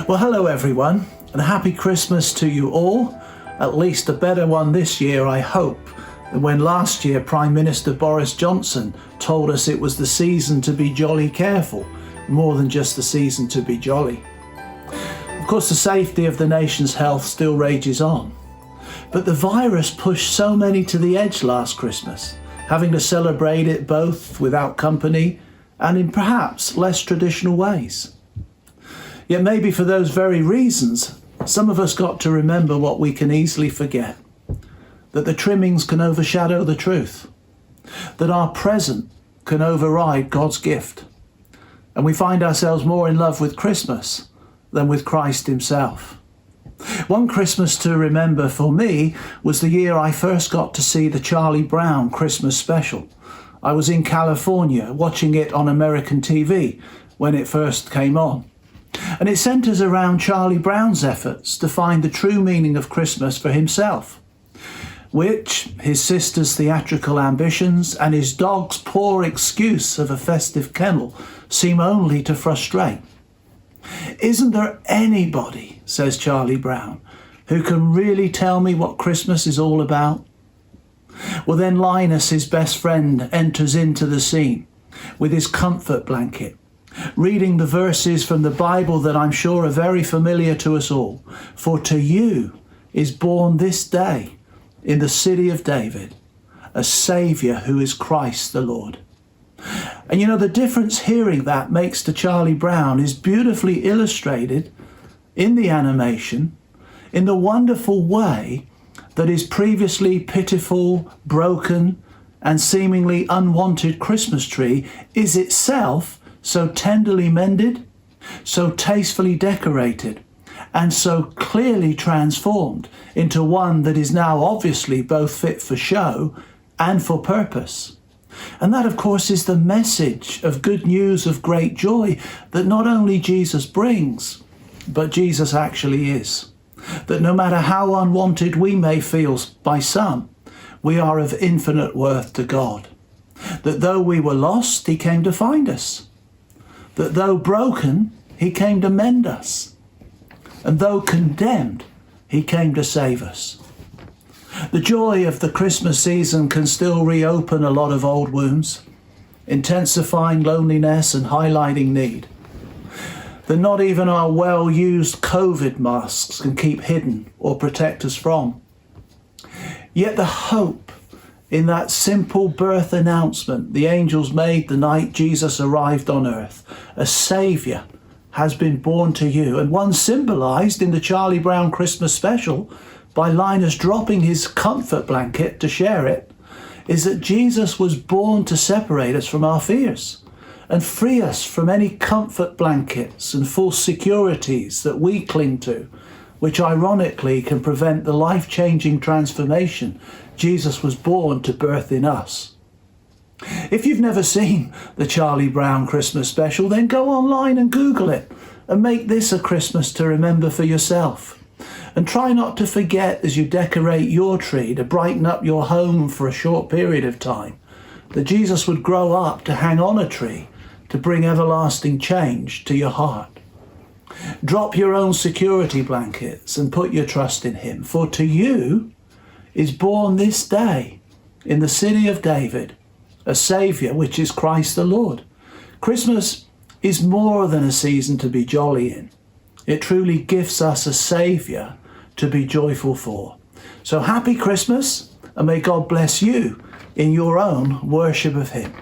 Well, hello everyone, and a happy Christmas to you all. At least a better one this year, I hope, than when last year Prime Minister Boris Johnson told us it was the season to be jolly careful, more than just the season to be jolly. Of course, the safety of the nation's health still rages on, but the virus pushed so many to the edge last Christmas, having to celebrate it both without company and in perhaps less traditional ways. Yet maybe for those very reasons, some of us got to remember what we can easily forget, that the trimmings can overshadow the truth, that our present can override God's gift, and we find ourselves more in love with Christmas than with Christ himself. One Christmas to remember for me was the year I first got to see the Charlie Brown Christmas special. I was in California watching it on American TV when it first came on. And it centres around Charlie Brown's efforts to find the true meaning of Christmas for himself, which his sister's theatrical ambitions and his dog's poor excuse of a festive kennel seem only to frustrate. Isn't there anybody, says Charlie Brown, who can really tell me what Christmas is all about? Well, then Linus, his best friend, enters into the scene with his comfort blanket, reading the verses from the Bible that I'm sure are very familiar to us all. For to you is born this day in the city of David a Saviour who is Christ the Lord. And you know, the difference hearing that makes to Charlie Brown is beautifully illustrated in the animation in the wonderful way that his previously pitiful, broken and seemingly unwanted Christmas tree is itself so tenderly mended, so tastefully decorated, and so clearly transformed into one that is now obviously both fit for show and for purpose. And that, of course, is the message of good news of great joy that not only Jesus brings, but Jesus actually is. That no matter how unwanted we may feel by some, we are of infinite worth to God. That though we were lost, he came to find us. That though broken, he came to mend us. And though condemned, he came to save us. The joy of the Christmas season can still reopen a lot of old wounds, intensifying loneliness and highlighting need. That not even our well-used COVID masks can keep hidden or protect us from. Yet the hope in that simple birth announcement the angels made the night Jesus arrived on earth, a Saviour has been born to you, and one symbolised in the Charlie Brown Christmas special by Linus dropping his comfort blanket to share it, is that Jesus was born to separate us from our fears and free us from any comfort blankets and false securities that we cling to, which ironically can prevent the life-changing transformation Jesus was born to birth in us. If you've never seen the Charlie Brown Christmas special, then go online and Google it and make this a Christmas to remember for yourself. And try not to forget as you decorate your tree to brighten up your home for a short period of time, that Jesus would grow up to hang on a tree to bring everlasting change to your heart. Drop your own security blankets and put your trust in him. For to you is born this day in the city of David a Saviour, which is Christ the Lord. Christmas is more than a season to be jolly in. It truly gives us a Saviour to be joyful for. So happy Christmas, and may God bless you in your own worship of him.